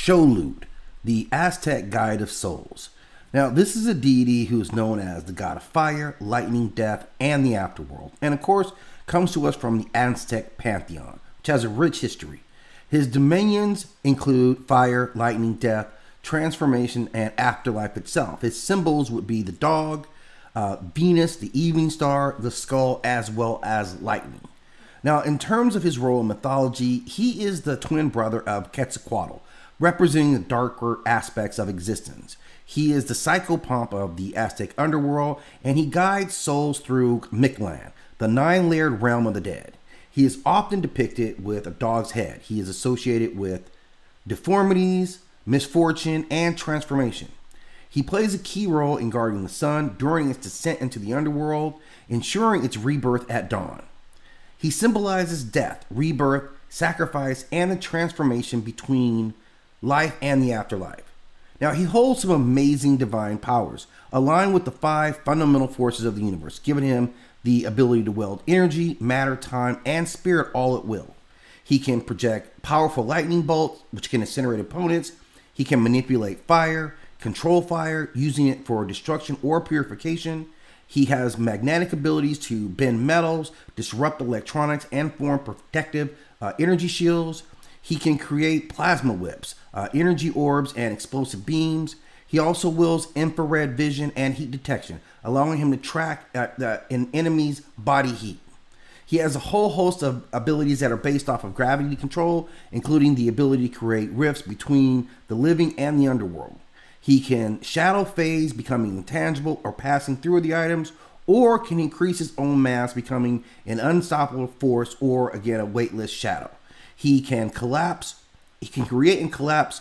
Xolotl, the Aztec guide of souls. Now, this is a deity who is known as the god of fire, lightning, death, and the afterworld, and of course comes to us from the Aztec pantheon, which has a rich history. His dominions include fire, lightning, death, transformation, and afterlife itself. His symbols would be the dog, Venus, the evening star, the skull, as well as lightning. Now, in terms of his role in mythology, he is the twin brother of Quetzalcoatl, representing the darker aspects of existence. He is the psychopomp of the Aztec underworld, and he guides souls through Mictlan, the 9-layered realm of the dead. He is often depicted with a dog's head. He is associated with deformities, misfortune, and transformation. He plays a key role in guarding the sun during its descent into the underworld, ensuring its rebirth at dawn. He symbolizes death, rebirth, sacrifice, and the transformation between life and the afterlife. Now, he holds some amazing divine powers, aligned with the 5 fundamental forces of the universe, giving him the ability to wield energy, matter, time, and spirit all at will. He can project powerful lightning bolts, which can incinerate opponents. He can manipulate fire, control fire, using it for destruction or purification. He has magnetic abilities to bend metals, disrupt electronics, and form protective energy shields. He can create plasma whips, energy orbs, and explosive beams. He also wields infrared vision and heat detection, allowing him to track an enemy's body heat. He has a whole host of abilities that are based off of gravity control, including the ability to create rifts between the living and the underworld. He can shadow phase, becoming intangible or passing through the items, or can increase his own mass, becoming an unstoppable force or, again, a weightless shadow. He can create and collapse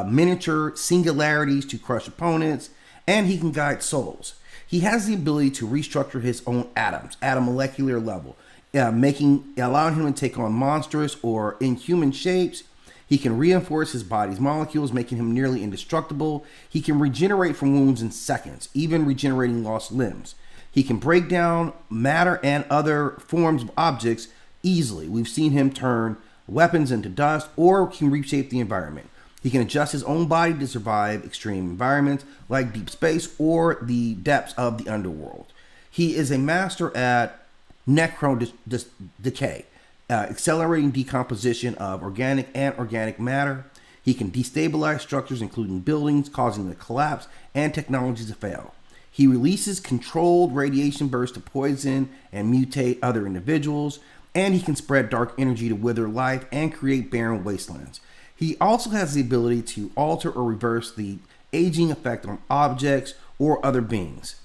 miniature singularities to crush opponents, and he can guide souls. He has the ability to restructure his own atoms at a molecular level, allowing him to take on monstrous or inhuman shapes. He can reinforce his body's molecules, making him nearly indestructible. He can regenerate from wounds in seconds, even regenerating lost limbs. He can break down matter and other forms of objects easily. We've seen him turn weapons into dust, or can reshape the environment. He can adjust his own body to survive extreme environments like deep space or the depths of the underworld. He is a master at decay, accelerating decomposition of organic and organic matter. He can destabilize structures, including buildings, causing them to collapse and technologies to fail. He releases controlled radiation bursts to poison and mutate other individuals, and he can spread dark energy to wither life and create barren wastelands. He also has the ability to alter or reverse the aging effect on objects or other beings.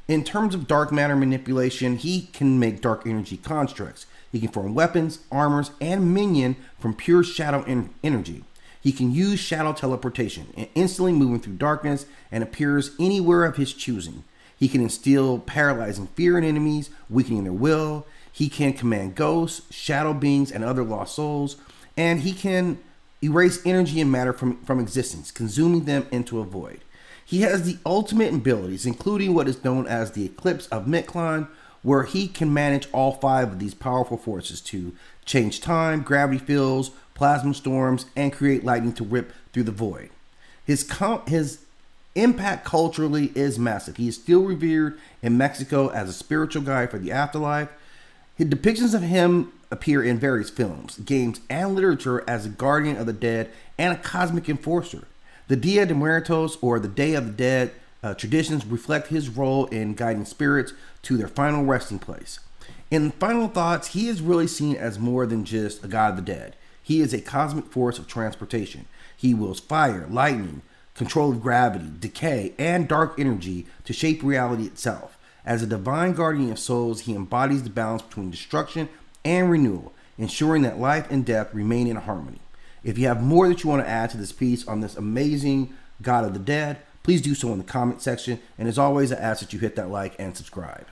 In terms of dark matter manipulation, he can make dark energy constructs. He can form weapons, armors, and minion from pure shadow energy. He can use shadow teleportation, instantly moving through darkness, and appears anywhere of his choosing. He can instill paralyzing fear in enemies, weakening their will. He can command ghosts, shadow beings, and other lost souls. And he can erase energy and matter from existence, consuming them into a void. He has the ultimate abilities, including what is known as the Eclipse of Mictlan, where he can manage all 5 of these powerful forces to change time, gravity fields, plasma storms, and create lightning to rip through the void. His impact culturally is massive. He is still revered in Mexico as a spiritual guide for the afterlife. His depictions of him appear in various films, games, and literature as a guardian of the dead and a cosmic enforcer. The Dia de Muertos, or the Day of the Dead, traditions reflect his role in guiding spirits to their final resting place. In final thoughts, he is really seen as more than just a god of the dead. He is a cosmic force of transportation. He wields fire, lightning, control of gravity, decay, and dark energy to shape reality itself. As a divine guardian of souls, he embodies the balance between destruction and renewal, ensuring that life and death remain in harmony. If you have more that you want to add to this piece on this amazing God of the Dead, please do so in the comment section. And as always, I ask that you hit that like and subscribe.